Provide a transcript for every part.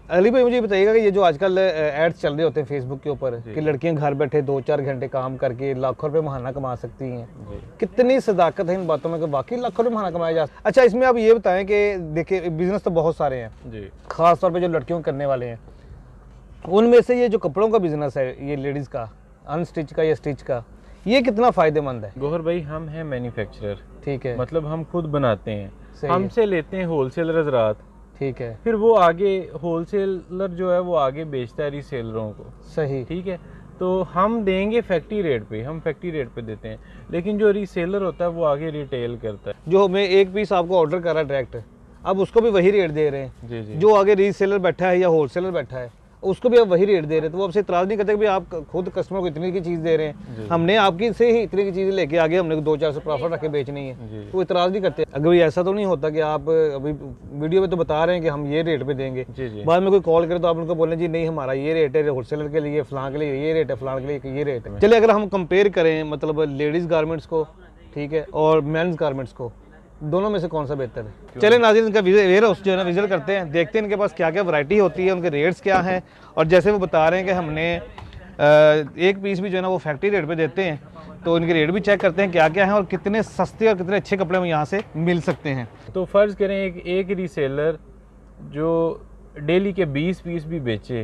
अली भाई मुझे बताइएगा कि ये जो आजकल एड्स चल रहे होते हैं फेसबुक के ऊपर कि लड़कियां घर बैठे 2-4 घंटे काम करके लाखों रुपए महाना कमा सकती हैं, कितनी सदाकत है इन बातों में कि वाकई लाखों रुपए महाना कमाया जा सकता है? अच्छा, इसमें आप ये बताएं कि देखिए बिजनेस तो बहुत सारे हैं जी, खास तौर पर जो लड़कियों करने वाले हैं उनमें से ये जो कपड़ों का बिजनेस है, ये लेडीज का अनस्टिच का या स्टिच का, ये कितना फायदेमंद है? गौहर भाई, हम हैं मैन्युफैक्चरर, ठीक है, मतलब हम खुद बनाते हैं, हमसे लेते हैं होलसेलर हजरात, ठीक है, फिर वो आगे होलसेलर जो है वो आगे बेचता है रीसेलरों को, सही, ठीक है। तो हम देंगे फैक्ट्री रेट पे, हम फैक्ट्री रेट पे देते हैं, लेकिन जो रीसेलर होता है वो आगे रिटेल करता है। जो हमें एक पीस आपको ऑर्डर कर रहा है डायरेक्ट, अब उसको भी वही रेट दे रहे हैं जी जी। जो आगे रीसेलर बैठा है या होलसेलर बैठा है उसको भी आप वही रेट दे रहे हैं, तो वो आपसे इतराज़ नहीं करते कि भाई आप खुद कस्टमर को इतनी की चीज़ दे रहे हैं, हमने आपकी से ही इतनी की चीज़ें लेके आगे हमने 2-4 प्रॉफिट रख के बेचनी है, तो इतराज़ नहीं करते? अगर भाई ऐसा तो नहीं होता कि आप अभी वीडियो में तो बता रहे हैं कि हम ये रेट पे देंगे, बाद में कोई कॉल करे तो आप उनको बोलें जी नहीं हमारा ये रेट है, होलसेलर के लिए फलां के लिए ये रेट है, फलां के लिए ये रेट है। चलिए अगर हम कंपेयर करें मतलब लेडीज़ गारमेंट्स को, ठीक है, और मेंस गारमेंट्स को, दोनों में से कौन सा बेहतर है? चले नाज़रीन, इनका वेयर हाउस जो है ना विजिट करते हैं, देखते हैं इनके पास क्या क्या वैरायटी होती है, उनके रेट्स क्या हैं, और जैसे वो बता रहे हैं कि हमने एक पीस भी जो है ना वो फैक्ट्री रेट पे देते हैं, तो इनके रेट भी चेक करते हैं क्या क्या है और कितने सस्ते और कितने अच्छे कपड़े हमें यहाँ से मिल सकते हैं। तो फ़र्ज़ करें एक रीसेलर जो डेली के 20 पीस भी बेचे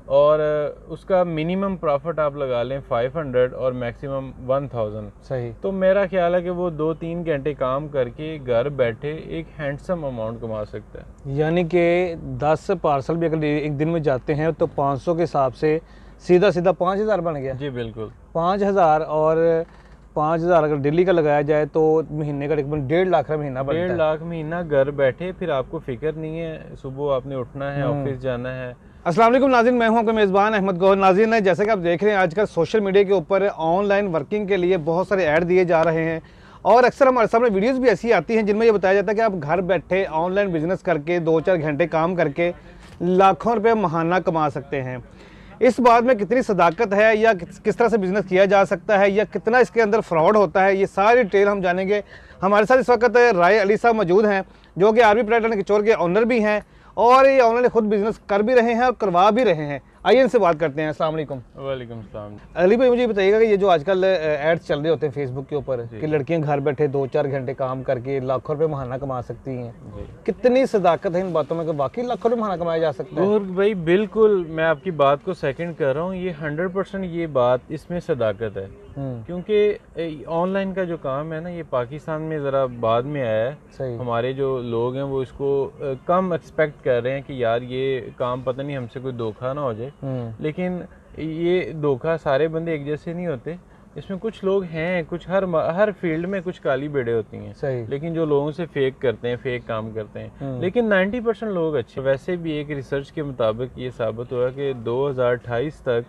और उसका मिनिमम प्रॉफिट आप लगा लें 500 और मैक्सिमम 1000, सही, तो मेरा ख्याल है कि वो 2-3 घंटे काम करके घर बैठे एक हैंडसम अमाउंट कमा सकता है। यानी कि 10 पार्सल भी अगर एक दिन में जाते हैं तो 500 के हिसाब से सीधा 5000 बन गया। जी बिल्कुल, 5000 और 5000 अगर दिल्ली का लगाया जाए तो महीने का तकरीबन 1.5 लाख का महीना बनता है। 1.5 लाख महीना घर बैठे, फिर आपको फिक्र नहीं है सुबह आपने उठना है, ऑफिस जाना है। अस्सलाम वालेकुम नाज़रीन, मैं हूं आपका मेज़बान अहमद गौहर। नाज़रीन, जैसे कि आप देख रहे हैं आजकल सोशल मीडिया के ऊपर ऑनलाइन वर्किंग के लिए बहुत सारे ऐड दिए जा रहे हैं और अक्सर हमारे सामने वीडियोस भी ऐसी आती हैं जिनमें ये बताया जाता है कि आप घर बैठे ऑनलाइन बिजनेस करके 2-4 घंटे काम करके लाखों रुपये महाना कमा सकते हैं। इस बात में कितनी सदाकत है या किस तरह से बिजनेस किया जा सकता है या कितना इसके अंदर फ्रॉड होता है, ये सारी डिटेल हम जानेंगे। हमारे साथ इस वक्त राय अली साहब मौजूद हैं जो कि आरबी पर्यटन किचौर के ऑनर भी हैं और ये ऑनलाइन खुद बिजनेस कर भी रहे हैं और करवा भी रहे हैं। आइए इनसे बात करते हैं। अस्सलाम वालेकुम। वालेकुम सलाम। अली भाई मुझे बताइएगा कि ये जो आजकल एड्स चल रहे होते हैं फेसबुक के ऊपर कि लड़कियां घर बैठे 2-4 घंटे काम करके लाखों रुपए महाना कमा सकती हैं, कितनी सदाकत है इन बातों में कि वाकई लाखों रुपए महाना कमाया जा सकता है? भाई बिल्कुल, मैं आपकी बात को सेकंड कर रहा हूँ, ये 100% ये बात इसमें सदाकत है, क्योंकि ऑनलाइन का जो काम है ना ये पाकिस्तान में ज़रा बाद में आया है। हमारे जो लोग हैं वो इसको कम एक्सपेक्ट कर रहे हैं कि यार ये काम पता नहीं हमसे कोई धोखा ना हो जाए, लेकिन ये धोखा सारे बंदे एक जैसे नहीं होते। इसमें कुछ लोग हैं, कुछ हर फील्ड में कुछ काली बेड़े होती हैं, सही, लेकिन जो लोगों से फेक करते हैं, फेक काम करते हैं, लेकिन 90% लोग अच्छे। वैसे भी एक रिसर्च के मुताबिक ये साबित हुआ कि 2028 तक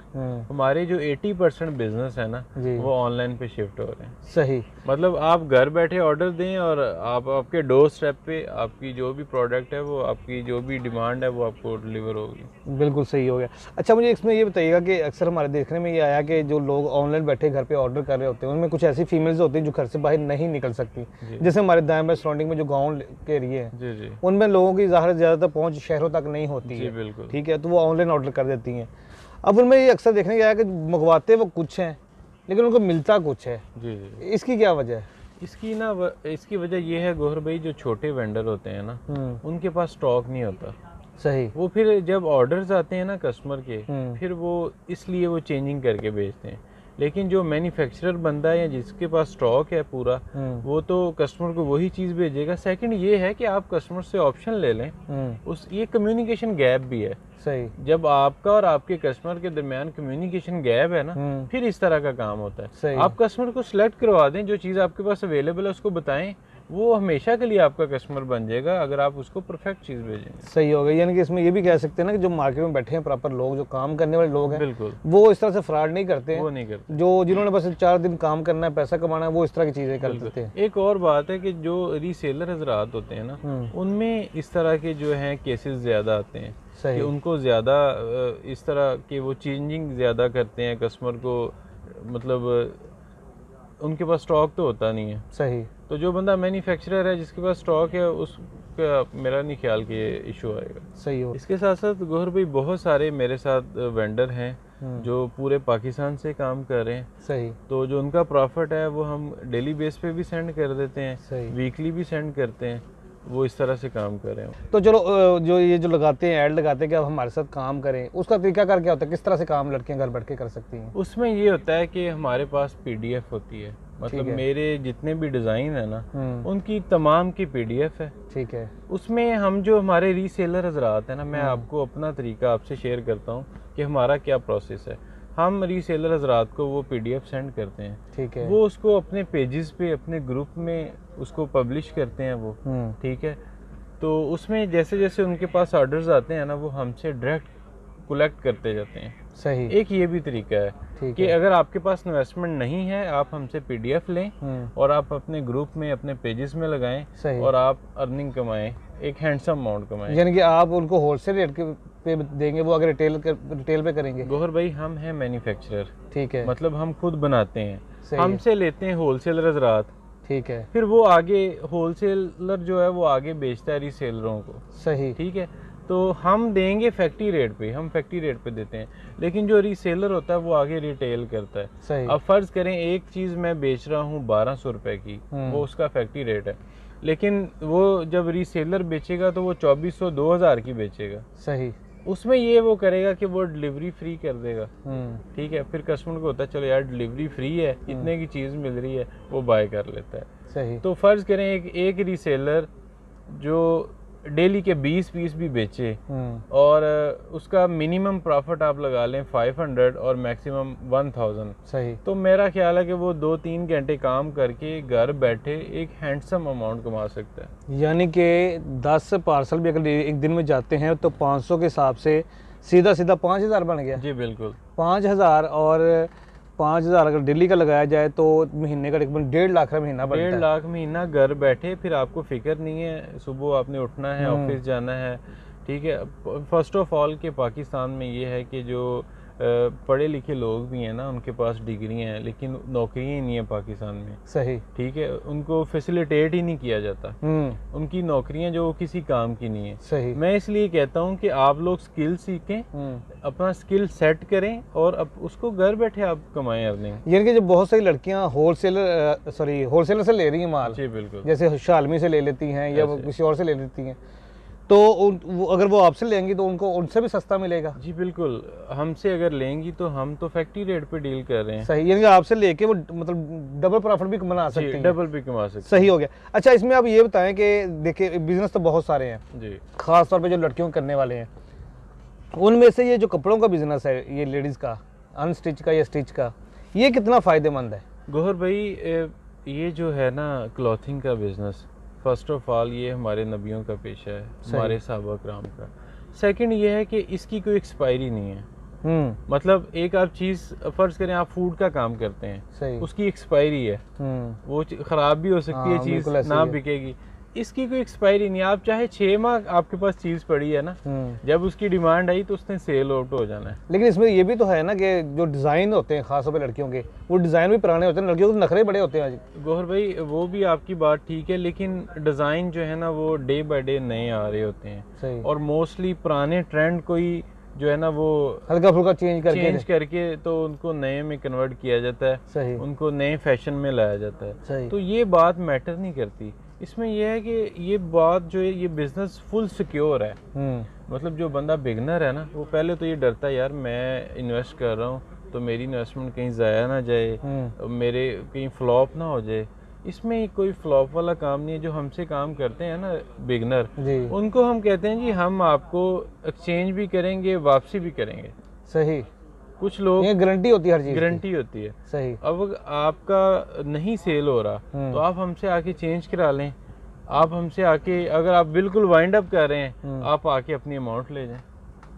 हमारे जो 80% बिजनेस है ना वो ऑनलाइन पे शिफ्ट हो रहे हैं। सही, मतलब आप घर बैठे ऑर्डर दें और आपके डोर स्टेप पे आपकी जो भी प्रोडक्ट है वो आपकी जो भी डिमांड है वो आपको डिलीवर होगी। बिल्कुल सही हो गया। अच्छा, मुझे इसमें ये बताइएगा कि अक्सर हमारे देखने में ये आया कि जो लोग ऑनलाइन बैठे घर ऑर्डर कर रहे होते हैं उनमें कुछ ऐसी फीमेल्स होती हैं जो घर से बाहर नहीं निकल सकती, जैसे हमारे दाएं बाएं सराउंडिंग में जो गांव के एरिया है उनमें लोगों की ज़्यादातर पहुंच शहरों तक नहीं होती है, बिल्कुल ठीक है, तो वो ऑनलाइन ऑर्डर कर देती हैं। अब उनमें ये अक्सर देखने को आया कि मंगवाते वो कुछ हैं लेकिन उनको मिलता कुछ है। इसकी क्या वजह है? इसकी वजह ये है गौहर भाई, जो छोटे वेंडर होते हैं ना उनके पास स्टॉक नहीं होता, सही, वो फिर जब ऑर्डर्स आते हैं ना कस्टमर के फिर वो इसलिए वो चेंजिंग करके भेजते हैं। लेकिन जो मैन्युफैक्चरर बंदा है या जिसके पास स्टॉक है पूरा, वो तो कस्टमर को वही चीज़ भेजेगा। सेकंड ये है कि आप कस्टमर से ऑप्शन ले लें, ये कम्युनिकेशन गैप भी है, सही, जब आपका और आपके कस्टमर के दरमियान कम्युनिकेशन गैप है ना फिर इस तरह का काम होता है। आप कस्टमर को सिलेक्ट करवा दें, जो चीज़ आपके पास अवेलेबल है उसको बताएं, वो हमेशा के लिए आपका कस्टमर बन जाएगा अगर आप उसको परफेक्ट चीज़ भेजेंगे। सही हो गया। यानी कि इसमें ये भी कह सकते हैं ना कि जो मार्केट में बैठे हैं प्रॉपर लोग, जो काम करने वाले लोग हैं, बिल्कुल वो इस तरह से फ्रॉड नहीं करते हैं, वो नहीं करते। जो जिन्होंने बस 4 दिन काम करना है, पैसा कमाना है, वो इस तरह की चीज़ें कर देते हैं। एक और बात है कि जो रीसेलर हजरात होते हैं ना उनमें इस तरह के जो हैं केसेस ज़्यादा आते हैं कि उनको ज़्यादा इस तरह के वो चेंजिंग ज़्यादा करते हैं कस्टमर को, मतलब उनके पास स्टॉक तो होता नहीं है, सही, तो जो बंदा मैन्युफैक्चरर है जिसके पास स्टॉक है उसका मेरा नहीं ख्याल कि ये इशू आएगा। सही हो। इसके साथ साथ गौहर भाई बहुत सारे मेरे साथ वेंडर हैं जो पूरे पाकिस्तान से काम कर रहे हैं। सही। तो जो उनका प्रॉफिट है वो हम डेली बेस पे भी सेंड कर देते हैं, सही। वीकली भी सेंड करते हैं, वो इस तरह से काम कर रहे हैं। तो चलो जो ये जो लगाते हैं ऐड लगाते हैं कि आप हमारे साथ काम करें, उसका तरीका कर क्या होता है, किस तरह से काम लड़कियां घर बैठ के कर सकती हैं? उसमें ये होता है कि हमारे पास पीडीएफ होती है, मतलब मेरे जितने भी डिज़ाइन है ना उनकी तमाम की पीडीएफ है। ठीक है। उसमें हम जो हमारे रीसेलर हजरात हैं ना, मैं आपको अपना तरीका आपसे शेयर करता हूँ कि हमारा क्या प्रोसेस है। हम रीसेलर हजरात को वो पीडीएफ सेंड करते हैं। ठीक है। वो उसको अपने पेजेस पे अपने ग्रुप में उसको पब्लिश करते हैं वो। ठीक है। तो उसमें जैसे जैसे उनके पास ऑर्डर्स आते हैं ना वो हमसे डायरेक्ट कलेक्ट करते जाते हैं। सही। एक ये भी तरीका है कि अगर आपके पास इन्वेस्टमेंट नहीं है आप हमसे पीडीएफ लें और आप अपने ग्रुप में अपने पेजेस में लगाएं और आप अर्निंग कमाएं, एक हैंडसम अमाउंट कमाएं। यानी कि आप उनको होलसेल रेट पे देंगे, वो अगर रिटेल पे करेंगे? गौहर भाई हम हैं मैन्युफैक्चरर। ठीक है। मतलब हम खुद बनाते हैं, हमसे लेते हैं होलसेलर हजरात। ठीक है। फिर वो आगे होलसेलर जो है वो आगे बेचता है रीसेलरों को। सही। ठीक है। तो हम देंगे फैक्ट्री रेट पे, हम फैक्ट्री रेट पे देते हैं, लेकिन जो रीसेलर होता है वो आगे रिटेल करता है। सही। अब फर्ज करें एक चीज मैं बेच रहा हूँ 1200 रुपए की, वो उसका फैक्ट्री रेट है, लेकिन वो जब रीसेलर बेचेगा तो वो 2400 2000 की बेचेगा। सही। उसमें ये वो करेगा कि वो डिलीवरी फ्री कर देगा। ठीक है। फिर कस्टमर को होता है चलो यार डिलीवरी फ्री है, इतने की चीज मिल रही है, वो बाय कर लेता है। सही। तो फर्ज करें एक रीसेलर जो डेली के 20 पीस भी बेचे और उसका मिनिमम प्रॉफिट आप लगा लें 500 और मैक्सिमम 1000। सही। तो मेरा ख्याल है कि वो 2-3 घंटे काम करके घर बैठे एक हैंडसम अमाउंट कमा सकता है। यानी कि 10 पार्सल भी अगर एक दिन में जाते हैं तो 500 के हिसाब से सीधा सीधा 5000 बन गया। जी बिल्कुल। 5000 और 5000 अगर डेली का लगाया जाए तो महीने का तकरीबन 1.5 लाख का महीना बनता है। 1.5 लाख महीना घर बैठे, फिर आपको फिक्र नहीं है सुबह आपने उठना है ऑफिस जाना है। ठीक है। फर्स्ट ऑफ ऑल के पाकिस्तान में ये है कि जो पढ़े लिखे लोग भी हैं ना उनके पास डिग्री हैं लेकिन नौकरियां ही नहीं है पाकिस्तान में। सही। ठीक है। उनको फैसिलिटेट ही नहीं किया जाता, उनकी नौकरियां जो किसी काम की नहीं है। सही। मैं इसलिए कहता हूं कि आप लोग स्किल सीखें, अपना स्किल सेट करें और अब उसको घर बैठे आप कमाएं अर्निंग। यानी कि जो बहुत सारी लड़कियां होलसेलर से ले रही हैं माल। जी बिल्कुल। जैसे शालमी से ले लेती हैं या किसी और से ले लेती हैं, तो अगर वो आपसे लेंगी तो उनको उनसे भी सस्ता मिलेगा। जी बिल्कुल। हमसे अगर लेंगी तो हम तो फैक्ट्री रेट पे डील कर रहे हैं। सही। यानी कि आपसे लेके वो मतलब डबल प्रॉफिट भी बना सकते हैं। डबल भी कमा सकते हैं। सही हो गया। अच्छा, इसमें आप ये बताएं कि देखिए बिजनेस तो बहुत सारे हैं जी, खास तौर पे जो लड़कियों करने वाले हैं, उनमें से ये जो कपड़ों का बिजनेस है, ये लेडीज का अनस्टिच का या स्टिच का, ये कितना फायदेमंद है? गौहर भाई ये जो है ना क्लॉथिंग का बिजनेस, फर्स्ट ऑफ ऑल ये हमारे नबियों का पेशा है, हमारे सहाबा कराम का। सेकंड ये है कि इसकी कोई एक्सपायरी नहीं है। मतलब एक आप चीज़ फर्ज करें आप फूड का काम करते हैं, सही। उसकी एक्सपायरी है, वो खराब भी हो सकती है, चीज़ ना बिकेगी। इसकी कोई एक्सपायरी नहीं। आप चाहे 6 माह आपके पास चीज़ पड़ी है ना, जब उसकी डिमांड आई तो उसने सेल आउट हो जाना है। लेकिन इसमें ये भी तो है ना कि जो डिज़ाइन होते हैं खासतौर पे लड़कियों के, वो डिज़ाइन भी पुराने होते हैं, लड़कियों के नखरे बड़े होते हैं आज। गौहर भाई वो भी आपकी बात ठीक है, लेकिन डिज़ाइन जो है ना वो डे बाय डे नए आ रहे होते हैं। सही। और मोस्टली पुराने ट्रेंड कोई जो है ना वो हल्का फुल्का चेंज करके तो उनको नए में कन्वर्ट किया जाता है। सही। उनको नए फैशन में लाया जाता है। सही। तो ये बात मैटर नहीं करती। इसमें यह है कि ये बात जो है ये बिजनेस फुल सिक्योर है। मतलब जो बंदा बिगनर है ना वो पहले तो ये डरता है यार मैं इन्वेस्ट कर रहा हूँ तो मेरी इन्वेस्टमेंट कहीं ज़ाया ना जाए, मेरे कहीं फ्लॉप ना हो जाए। इसमें कोई फ्लॉप वाला काम नहीं है। जो हमसे काम करते हैं ना बिगनर, उनको हम कहते हैं जी हम आपको एक्सचेंज भी करेंगे, वापसी भी करेंगे। सही। कुछ लोग ये गारंटी होती है, हर चीज गारंटी होती है। सही। अब आपका नहीं सेल हो रहा तो आप हमसे आके चेंज करा लें। आप हमसे आके अगर आप बिल्कुल वाइंड अप कर रहे हैं आप आके अपनी अमाउंट ले जाएं।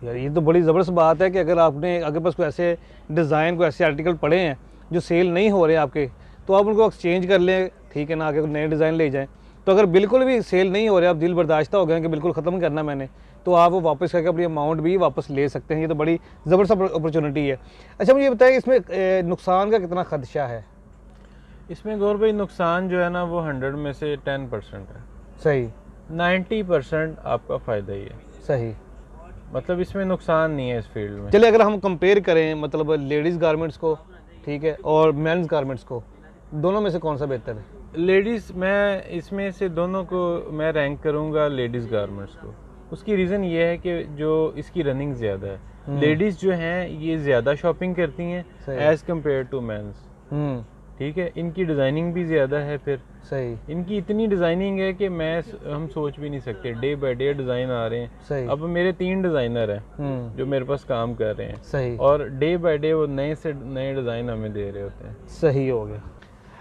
यार ये तो बड़ी ज़बरदस्त बात है कि अगर आपने अगर बस कोई ऐसे डिज़ाइन को ऐसे आर्टिकल पड़े हैं जो सेल नहीं हो रहे आपके, तो आप उनको एक्सचेंज कर लें, ठीक है ना, आगे नए डिज़ाइन ले जाएं। तो अगर बिल्कुल भी सेल नहीं हो रहे, आप दिल बर्दाश्त हो गए कि बिल्कुल ख़त्म करना मैंने, तो आप वो वापस करके अपनी अमाउंट भी वापस ले सकते हैं। ये तो बड़ी ज़बरदस्त अपॉर्चुनिटी है। अच्छा मुझे ये बताएं इसमें नुकसान का कितना खदशा है? इसमें गौर भाई नुकसान जो है ना वो 100 में से 10% है। सही। 90% आपका फ़ायदा ही है। सही। मतलब इसमें नुकसान नहीं है इस फील्ड में। चलिए अगर हम कंपेयर करें मतलब लेडीज़ गारमेंट्स को, ठीक है, और मेंस गारमेंट्स को, दोनों में से कौन सा बेहतर है? लेडीज़, मैं इसमें से दोनों को मैं रैंक करूंगा लेडीज़ गारमेंट्स को। उसकी रीज़न ये है कि जो इसकी रनिंग ज़्यादा है। लेडीज़ जो हैं ये ज़्यादा शॉपिंग करती हैं एज़ कम्पेयर टू मेंस। ठीक है, इनकी डिज़ाइनिंग भी ज़्यादा है। फिर सही। इनकी इतनी डिज़ाइनिंग है कि हम सोच भी नहीं सकते। डे बाय डे डिज़ाइन आ रहे हैं। सही। अब मेरे 3 डिज़ाइनर हैं जो मेरे पास काम कर रहे हैं। सही। और डे बाय डे वो नए से नए डिज़ाइन हमें दे रहे होते हैं। सही हो गया।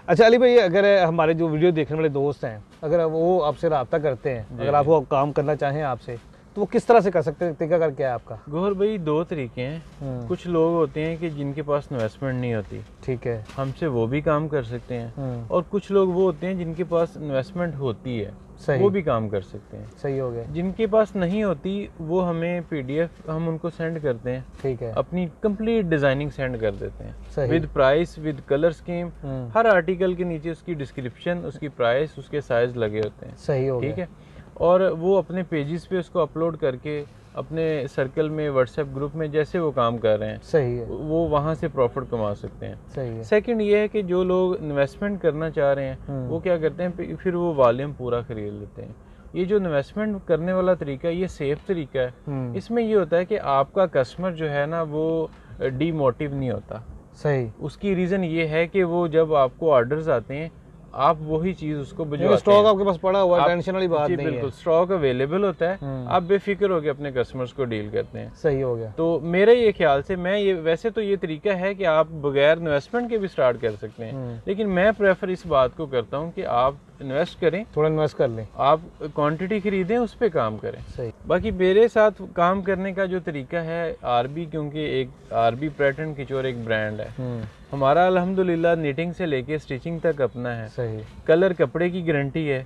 अच्छा अली भाई, अगर हमारे जो वीडियो देखने वाले दोस्त हैं, अगर वो आपसे रब्ता करते हैं, अगर आप वो काम करना चाहें आपसे, तो वो किस तरह से कर सकते हैं? तरीका क्या है आपका? गौहर भाई 2 तरीके हैं। कुछ लोग होते हैं कि जिनके पास इन्वेस्टमेंट नहीं होती, ठीक है, हमसे वो भी काम कर सकते हैं। और कुछ लोग वो होते हैं जिनके पास इन्वेस्टमेंट होती है, वो भी काम कर सकते हैं। सही हो गया। जिनके पास नहीं होती वो हमें PDF हम उनको सेंड करते हैं, ठीक है, अपनी कंप्लीट डिजाइनिंग सेंड कर देते हैं with price, with colour scheme. Her article के नीचे उसकी डिस्क्रिप्शन, उसकी प्राइस, उसके साइज लगे होते हैं। सही हो गया। ठीक है, और वो अपने पेजेस पे उसको अपलोड करके अपने सर्कल में, व्हाट्सएप ग्रुप में जैसे वो काम कर रहे हैं, सही है, वो वहाँ से प्रॉफिट कमा सकते हैं। सही है। सेकंड ये है कि जो लोग इन्वेस्टमेंट करना चाह रहे हैं वो क्या करते हैं, फिर वो वॉल्यूम पूरा खरीद लेते हैं। ये जो इन्वेस्टमेंट करने वाला तरीका है ये सेफ तरीका है। इसमें ये होता है कि आपका कस्टमर जो है ना वो डीमोटिव नहीं होता। सही। उसकी रीज़न ये है कि वो जब आपको ऑर्डर्स आते हैं आप वही चीज उसको भिजवाते हैं। स्टॉक आपके पास पड़ा हुआ है, टेंशन वाली बात नहीं है। बिल्कुल, स्टॉक अवेलेबल होता है, आप बेफिक्र होकर अपने कस्टमर्स को डील करते हैं। सही हो गया। तो मेरे ये ख्याल से वैसे तो ये तरीका है कि आप बगैर इन्वेस्टमेंट के भी स्टार्ट कर सकते हैं, लेकिन मैं प्रेफर इस बात को करता हूँ कि आप इन्वेस्ट करें, थोड़ा इन्वेस्ट कर लें, आप क्वांटिटी खरीदें, उस पे काम करें। सही। बाकी मेरे साथ काम करने का जो तरीका है RB, क्योंकि एक RB पैटर्न किचोर एक ब्रांड है हमारा, अल्हम्दुलिल्लाह निटिंग से लेके स्टिचिंग तक अपना है। सही। कलर कपड़े की गारंटी है।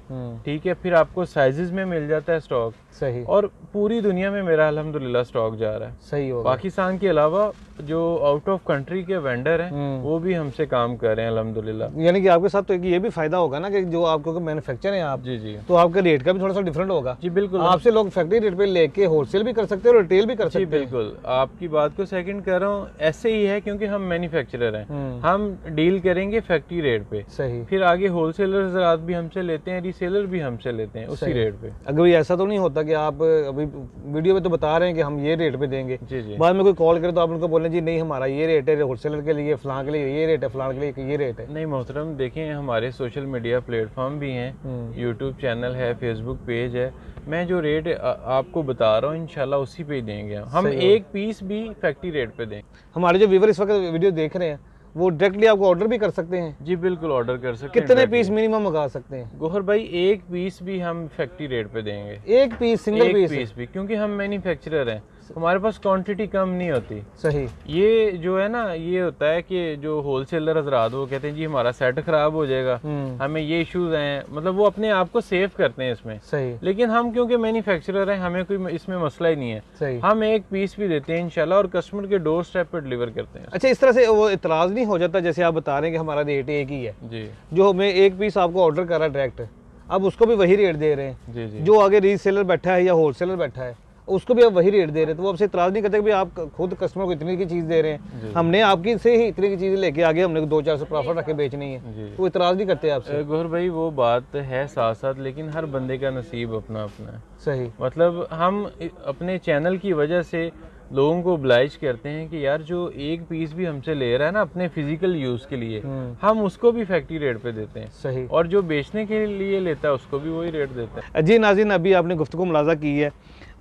ठीक है, फिर आपको साइजेस में मिल जाता है स्टॉक। सही। और पूरी दुनिया में मेरा अल्हम्दुलिल्लाह स्टॉक जा रहा है। सही हो। पाकिस्तान के अलावा जो आउट ऑफ कंट्री के वेंडर हैं वो भी हमसे काम कर रहे हैं अल्हम्दुलिल्लाह। यानी कि आपके साथ तो ये भी फायदा होगा ना कि जो आप क्योंकि मैन्युफैक्चर हैं आप, जी, तो आपके रेट का भी थोड़ा सा डिफरेंट होगा। जी बिल्कुल, आपसे लोग फैक्ट्री रेट पे लेके होलसेल भी कर सकते हैं और रिटेल भी कर सकते हैं। बिल्कुल, आपकी बात को सेकंड कर रहा हूँ, ऐसे ही है क्योंकि हम मैन्युफैक्चरर हैं, हम डील करेंगे फैक्ट्री रेट पे। सही। फिर आगे होलसेलर ज़रात भी हमसे लेते हैं, रीसेलर भी हमसे लेते हैं उसी रेट पे। अगर भी ऐसा तो नहीं होता कि आप अभी वीडियो में तो बता रहे हैं कि हम ये रेट पे देंगे, जी, बाद में कोई कॉल करे तो आप उनको बोलें जी नहीं हमारा ये रेट है, होलसेलर के लिए फलां के लिए ये रेट है, फलां के लिए ये रेट है। नहीं मोहतरम, देखें हमारे सोशल मीडिया प्लेटफॉर्म भी हैं, यूट्यूब चैनल है, फेसबुक पेज है। मैं जो रेट आपको बता रहा हूँ इंशाल्लाह उसी पे ही देंगे हम एक पीस भी फैक्ट्री रेट पे देंगे। हमारे जो व्यूअर इस वक्त वीडियो देख रहे हैं वो डायरेक्टली आपको ऑर्डर भी कर सकते हैं? जी बिल्कुल, ऑर्डर कर सकते हैं। कितने पीस मिनिमम मंगा सकते हैं? गोहर भाई एक पीस भी हम फैक्ट्री रेट पे देंगे। एक पीस, सिंगल पीस भी, क्योंकि हम मैन्युफैक्चरर हैं, हमारे पास क्वांटिटी कम नहीं होती। सही। ये जो है ना, ये होता है कि जो होलसेलर हजरात वो कहते हैं जी हमारा सेट खराब हो जाएगा, हमें ये इश्यूज हैं, मतलब वो अपने आप को सेव करते हैं इसमें। सही। लेकिन हम क्योंकि मैन्युफैक्चरर हैं हमें कोई इसमें मसला ही नहीं है। सही। हम एक पीस भी देते हैं इंशाल्लाह और कस्टमर के डोर स्टेप पर डिलीवर करते हैं। अच्छा, इस तरह से वो इतराज नहीं हो जाता जैसे आप बता रहे हैं कि हमारा रेट एक ही है जी, जो हमें एक पीस आपको ऑर्डर कर रहा है डायरेक्ट, अब उसको भी वही रेट दे रहे हैं। जी, जो आगे रीसेलर बैठा है या होलसेलर बैठा है उसको भी आप वही रेट दे रहे हैं, तो वो आपसे इतराज नहीं करते कि आप खुद कस्टमर को इतनी की चीज़ दे रहे हैं, हमने आपकी से ही इतनी की चीज़ लेके आगे हमने 2-400 प्रॉफिट रख के बेचनी है, तो इतराज नहीं करते आपसे? गोहर भाई वो बात है साथ साथ, लेकिन हर बंदे का नसीब अपना अपना है। सही। मतलब हम अपने चैनल की वजह से लोगों को oblige करते हैं कि यार जो एक पीस भी हमसे ले रहा है ना अपने फिजिकल यूज के लिए, हम उसको भी फैक्ट्री रेट पे देते हैं। सही। और जो बेचने के लिए लेता है उसको भी वही रेट देते हैं। जी नाज़रीन, अभी आपने गुफ्तगू मुलाज़ा की है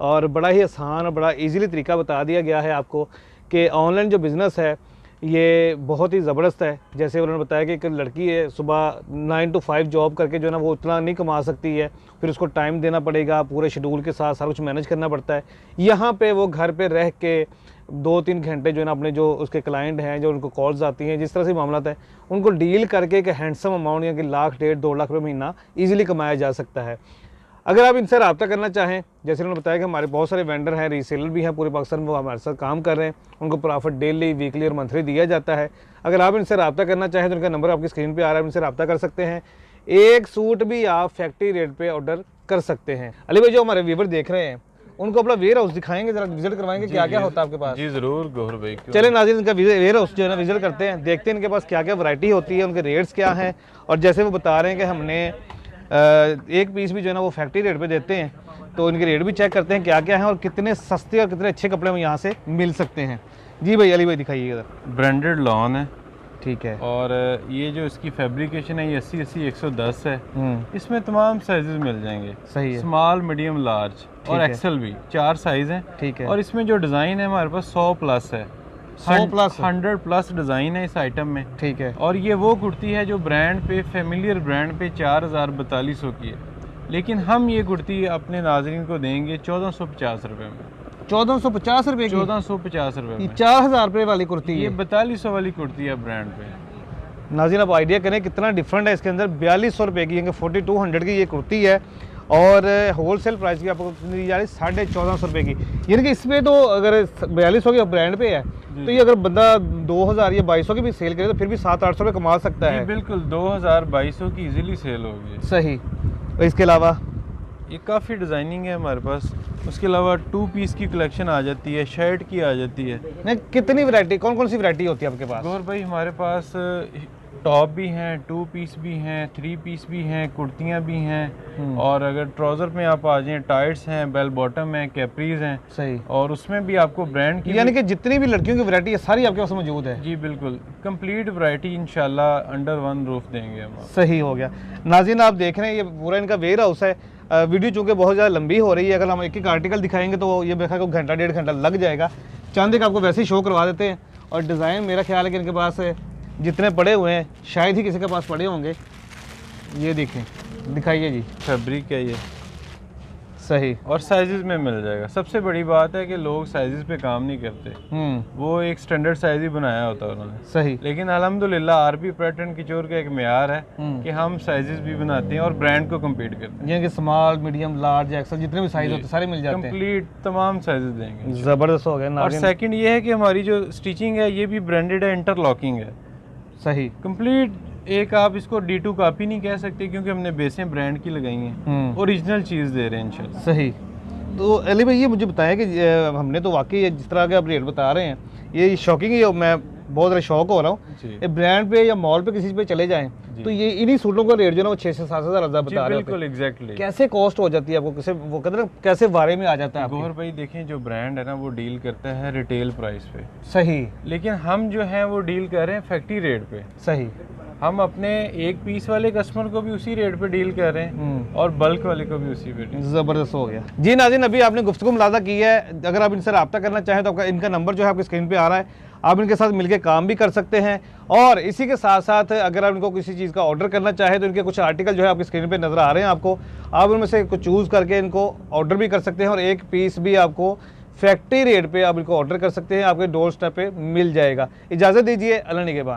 और बड़ा ही आसान और बड़ा इजीली तरीका बता दिया गया है आपको कि ऑनलाइन जो बिज़नेस है ये बहुत ही ज़बरदस्त है। जैसे उन्होंने बताया कि एक लड़की है सुबह 9 to 5 जॉब करके जो है ना वो उतना नहीं कमा सकती है, फिर उसको टाइम देना पड़ेगा, पूरे शेड्यूल के साथ सारा कुछ मैनेज करना पड़ता है। यहाँ पे वो घर पे रह के 2-3 घंटे जो है ना अपने जो उसके क्लाइंट हैं, जो उनको कॉल्स आती हैं, जिस तरह से मामला है उनको डील करके एक हैंडसम अमाउंट या कि 1 लाख 1.5-2 लाख रुपये महीना ईजिली कमाया जा सकता है। अगर आप इनसे रब्ता करना चाहें, जैसे उन्होंने बताया कि हमारे बहुत सारे वेंडर हैं, रीसेलर भी हैं पूरे पाकिस्तान में, वो हमारे साथ काम कर रहे हैं, उनको प्रॉफिट डेली, वीकली और मंथली दिया जाता है। अगर आप इनसे रब्ता करना चाहें तो उनका नंबर आपकी स्क्रीन पे आ रहा है, इनसे रब्ता कर सकते हैं। एक सूट भी आप फैक्ट्री रेट पे ऑर्डर कर सकते हैं। अली भाई, जो हमारे व्यूवर देख रहे हैं उनको अपना वेयर हाउस दिखाएंगे, जरा विजिट करवाएंगे, क्या क्या होता है आपके पास? जी जरूर गौहर भाई, चले नाज़रीन, इनका वेयर हाउस जो है ना विजिट करते हैं, देखते हैं इनके पास क्या क्या वैरायटी होती है, उनके रेट्स क्या हैं। और जैसे वो बता रहे हैं कि हमने एक पीस भी जो है ना वो फैक्ट्री रेट पे देते हैं, तो इनके रेट भी चेक करते हैं क्या क्या है और कितने सस्ते और कितने अच्छे कपड़े हमें यहाँ से मिल सकते हैं। जी भाई, अली भाई दिखाइए इधर। ब्रांडेड लॉन है, ठीक है। और ये जो इसकी फैब्रिकेशन है ये 80-80 110 है। इसमें तमाम साइजेस मिल जाएंगे। सही है। स्मॉल, मीडियम, लार्ज और एक्सेल भी 4 साइज हैं। ठीक है। और इसमें जो डिज़ाइन है हमारे पास 100 प्लस है, 100 प्लस डिज़ाइन है इस आइटम में। ठीक है। और ये वो कुर्ती है जो ब्रांड पे, फेमिलियर ब्रांड पे 4042 की है, लेकिन हम ये कुर्ती अपने नाजरीन को देंगे 1450 रुपये में। 1450 रुपये की? 1450 रुपये में 4000 रुपये वाली कुर्ती ये 4200 वाली कुर्ती है ब्रांड पे। नाज़रीन, आप आइडिया करें कितना डिफरेंट है इसके अंदर। 4200 रुपये की, 4200 की ये कुर्ती है और होलसेल प्राइस की आपको दी जा रही है 1450 रुपये की। यानी कि इसमें तो अगर 4200 की ब्रांड पे है तो ये अगर बंदा 2000 या 2200 की भी सेल करे तो फिर भी 700-800 रुपये कमा सकता है। बिल्कुल, 2000-2200 की इजीली सेल होगी। सही। इसके अलावा ये काफ़ी डिज़ाइनिंग है हमारे पास। उसके अलावा 2 पीस की कलेक्शन आ जाती है, शर्ट की आ जाती है। नहीं, कितनी वैरायटी, कौन कौन सी वैरायटी होती है आपके पास? गौर भाई, हमारे पास टॉप भी हैं, 2 पीस भी हैं, 3 पीस भी हैं, कुर्तियाँ भी हैं, और अगर ट्राउज़र में आप आ जाएं, टाइट्स हैं, बेल बॉटम हैं, कैपरीज हैं। सही। और उसमें भी आपको ब्रांड की, यानी कि जितनी भी लड़कियों की वैरायटी है सारी आपके पास मौजूद है? जी बिल्कुल, कंप्लीट वैरायटी इंशाल्लाह अंडर वन रूफ देंगे हम। सही हो गया। नाज़रीन, आप देख रहे हैं ये पूरा इनका वेयर हाउस है। वीडियो चूँकि बहुत ज़्यादा लंबी हो रही है, अगर हम एक एक आर्टिकल दिखाएंगे तो ये मेरे ख्याल को घंटा 1.5 घंटा लग जाएगा। चांदी का आपको वैसे ही शो करवा देते हैं। और डिज़ाइन मेरा ख्याल है कि इनके पास जितने पड़े हुए हैं शायद ही किसी के पास पड़े होंगे। ये देखें, दिखाइए जी। फैब्रिक है ये। सही। और साइजेस में मिल जाएगा। सबसे बड़ी बात है कि लोग साइजेस पे काम नहीं करते, वो एक स्टैंडर्ड साइज ही बनाया होता है उन्होंने। सही। लेकिन अल्हम्दुलिल्लाह आरपी पैटर्न किचोर का एक मेयार है कि हम साइजेस भी बनाते हैं और ब्रांड को कम्पीट करते हैं। यानी कि स्मॉल, मीडियम, लार्ज, एक्सेल जितने भी साइज होते हैं सारे मिल जाते हैं। कंप्लीट तमाम साइजेस देंगे। ज़बरदस्त हो गया। और सेकंड ये है कि हमारी जो स्टिचिंग है ये भी ब्रांडेड है, इंटरलॉकिंग है। सही। कंप्लीट एक आप इसको D2 कॉपी नहीं कह सकते क्योंकि हमने बेसें ब्रांड की लगाई हैं, ओरिजिनल चीज़ दे रहे हैं इंशाल्लाह। सही। तो अली भाई, ये मुझे बताया कि हमने तो वाकई जिस तरह के आप रेट बता रहे हैं ये शॉकिंग ही, मैं बहुत ज़्यादा शौक हो रहा हूँ। ये ब्रांड पे या मॉल पे किसी पे चले जाएं तो ये इन्हीं सूटों का रेट जो ना वो 6 से 7 हज़ार बता रहे हैं। बिल्कुल एग्जैक्टली। कैसे कॉस्ट हो जाती है आपको, कैसे वो कहते हैं कैसे वारे में आ जाता है? गौहर भाई देखें, जो ब्रांड है ना वो डील करता है रिटेल प्राइस पे। सही। लेकिन हम जो है वो डील कर रहे हैं फैक्ट्री रेट पे। सही। हम अपने एक पीस वाले कस्टमर को भी उसी रेट पे डील कर रहे हैं और बल्क वाले को भी उसी पे। ज़बरदस्त हो गया जी। नाज़रीन, अभी आपने गुफ्तगू मुलाज़ा की है। अगर आप इनसे रब्ता करना चाहें तो आपका इनका नंबर जो है आपकी स्क्रीन पे आ रहा है, आप इनके साथ मिलकर काम भी कर सकते हैं। और इसी के साथ साथ अगर आप इनको किसी चीज़ का ऑर्डर करना चाहें तो इनके कुछ आर्टिकल जो है आपकी स्क्रीन पे नज़र आ रहे हैं आपको, आप उनमें से कुछ चूज़ करके इनको ऑर्डर भी कर सकते हैं और एक पीस भी आपको फैक्ट्री रेट पे आप इनको ऑर्डर कर सकते हैं, आपके डोर स्टेप पे मिल जाएगा। इजाज़त दीजिए, अल्लाह निगहबान।